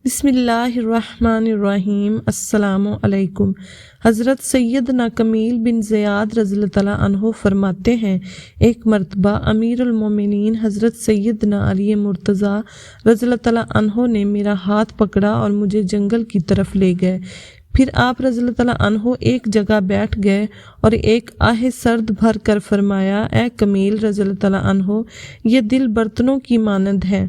بسم اللہ الرحمن الرحیم۔ السلام علیکم۔ حضرت سیدنا کمیل بن زیاد رضی اللہ تعالیٰ عنہ فرماتے ہیں، ایک مرتبہ امیر المومنین حضرت سیدنا علی مرتضیٰ رضی اللہ تعالیٰ عنہ نے میرا ہاتھ پکڑا اور مجھے جنگل کی طرف لے گئے۔ پھر آپ رضی اللہ تعالیٰ عنہ ایک جگہ بیٹھ گئے اور ایک آہ سرد بھر کر فرمایا، اے کمیل رضی اللہ تعالیٰ عنہ، یہ دل برتنوں کی مانند ہے،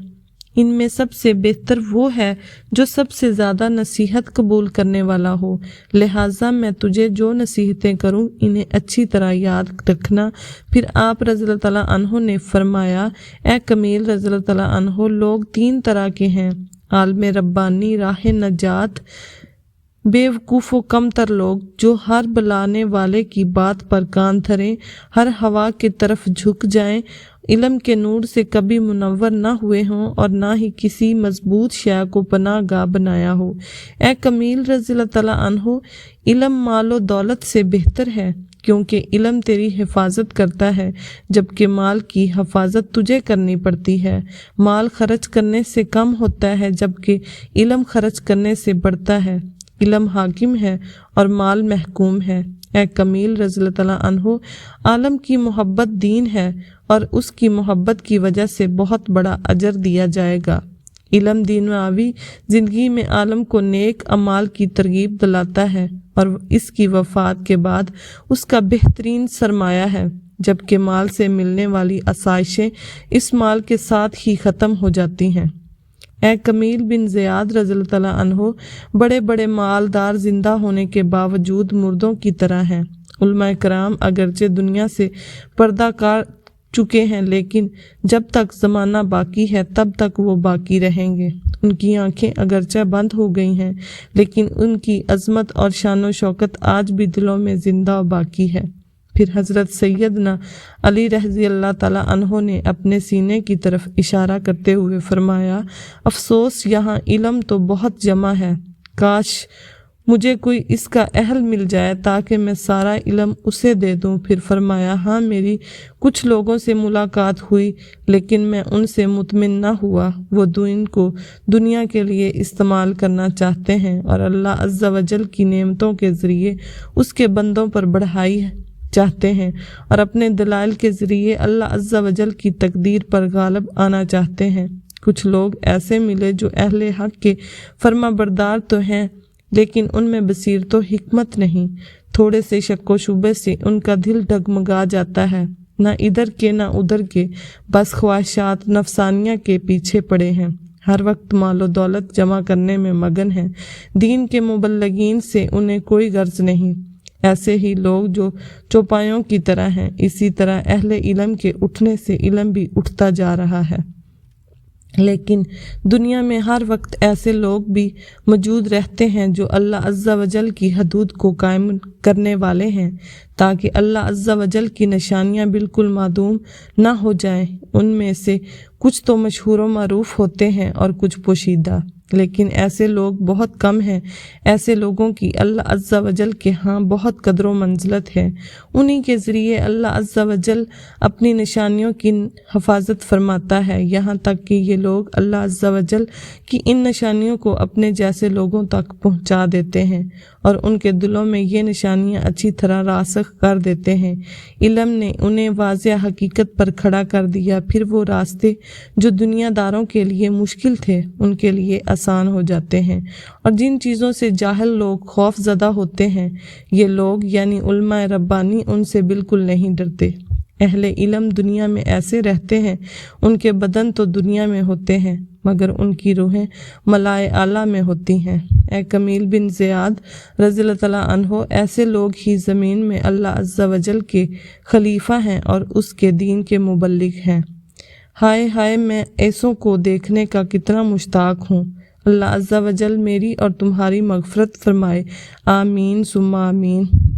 ان میں سب سے بہتر وہ ہے جو سب سے زیادہ نصیحت قبول کرنے والا ہو، لہٰذا میں تجھے جو نصیحتیں کروں انہیں اچھی طرح یاد رکھنا۔ پھر آپ رضی اللہ تعالیٰ عنہ نے فرمایا، اے کمیل رضی اللہ تعالیٰ عنہ، لوگ تین طرح کے ہیں: عالم ربانی، راہ نجات، بے وقوف و کم تر لوگ جو ہر بلانے والے کی بات پر کان دھریں، ہر ہوا کی طرف جھک جائیں، علم کے نور سے کبھی منور نہ ہوئے ہوں اور نہ ہی کسی مضبوط شے کو پناہ گاہ بنایا ہو۔ اے کمیل رضی اللہ تعالیٰ عنہ، علم مال و دولت سے بہتر ہے، کیونکہ علم تیری حفاظت کرتا ہے جبکہ مال کی حفاظت تجھے کرنی پڑتی ہے۔ مال خرچ کرنے سے کم ہوتا ہے جبکہ علم خرچ کرنے سے بڑھتا ہے۔ علم حاکم ہے اور مال محکوم ہے۔ اے کمیل رضی اللہ تعالیٰ عنہ، عالم کی محبت دین ہے اور اس کی محبت کی وجہ سے بہت بڑا اجر دیا جائے گا۔ علم دنیاوی زندگی میں عالم کو نیک اعمال کی ترغیب دلاتا ہے اور اس کی وفات کے بعد اس کا بہترین سرمایہ ہے، جبکہ مال سے ملنے والی آسائشیں اس مال کے ساتھ ہی ختم ہو جاتی ہیں۔ اے کمیل بن زیاد رضی اللہ تعالیٰ عنہ، بڑے بڑے مالدار زندہ ہونے کے باوجود مردوں کی طرح ہیں۔ علماء کرام اگرچہ دنیا سے پردہ کر چکے ہیں، لیکن جب تک زمانہ باقی ہے تب تک وہ باقی رہیں گے۔ ان کی آنکھیں اگرچہ بند ہو گئی ہیں، لیکن ان کی عظمت اور شان و شوکت آج بھی دلوں میں زندہ و باقی ہے۔ پھر حضرت سیدنا علی رضی اللہ تعالیٰ عنہ نے اپنے سینے کی طرف اشارہ کرتے ہوئے فرمایا، افسوس، یہاں علم تو بہت جمع ہے، کاش مجھے کوئی اس کا اہل مل جائے تاکہ میں سارا علم اسے دے دوں۔ پھر فرمایا، ہاں، میری کچھ لوگوں سے ملاقات ہوئی لیکن میں ان سے مطمئن نہ ہوا، وہ دین کو دنیا کے لیے استعمال کرنا چاہتے ہیں اور اللہ عز و جل کی نعمتوں کے ذریعے اس کے بندوں پر بڑھائی چاہتے ہیں اور اپنے دلائل کے ذریعے اللہ عز و جل کی تقدیر پر غالب آنا چاہتے ہیں۔ کچھ لوگ ایسے ملے جو اہل حق کے فرما بردار تو ہیں لیکن ان میں بصیرت و حکمت نہیں، تھوڑے سے شک و شبے سے ان کا دل ڈگمگا جاتا ہے، نہ ادھر کے نہ ادھر کے، بس خواہشات نفسانیہ کے پیچھے پڑے ہیں، ہر وقت مال و دولت جمع کرنے میں مگن ہیں، دین کے مبلغین سے انہیں کوئی غرض نہیں۔ ایسے ہی لوگ جو چوپایوں کی طرح ہیں، اسی طرح اہل علم کے اٹھنے سے علم بھی اٹھتا جا رہا ہے، لیکن دنیا میں ہر وقت ایسے لوگ بھی موجود رہتے ہیں جو اللہ عز و جل کی حدود کو قائم کرنے والے ہیں تاکہ اللہ عز و جل کی نشانیاں بالکل معدوم نہ ہو جائیں۔ ان میں سے کچھ تو مشہور و معروف ہوتے ہیں اور کچھ پوشیدہ، لیکن ایسے لوگ بہت کم ہیں۔ ایسے لوگوں کی اللہ عز و جل کے ہاں بہت قدر و منزلت ہے، انہی کے ذریعے اللہ عز و جل اپنی نشانیوں کی حفاظت فرماتا ہے، یہاں تک کہ یہ لوگ اللہ عز و جل کی ان نشانیوں کو اپنے جیسے لوگوں تک پہنچا دیتے ہیں اور ان کے دلوں میں یہ نشانیاں اچھی طرح راسخ کر دیتے ہیں۔ علم نے انہیں واضح حقیقت پر کھڑا کر دیا، پھر وہ راستے جو دنیا داروں کے لیے مشکل تھے ان کے لیے آسان ہو جاتے ہیں، اور جن چیزوں سے جاہل لوگ خوف زدہ ہوتے ہیں، یہ لوگ یعنی علماء ربانی ان سے بالکل نہیں ڈرتے۔ اہل علم دنیا میں ایسے رہتے ہیں، ان کے بدن تو دنیا میں ہوتے ہیں مگر ان کی روحیں ملائے اعلیٰ میں ہوتی ہیں۔ اے کمیل بن زیاد رضی اللہ تعالیٰ عنہ، ایسے لوگ ہی زمین میں اللہ عز و جل کے خلیفہ ہیں اور اس کے دین کے مبلغ ہیں۔ ہائے ہائے، میں ایسوں کو دیکھنے کا کتنا مشتاق ہوں۔ اللہ عز و جل میری اور تمہاری مغفرت فرمائے، آمین ثم آمین۔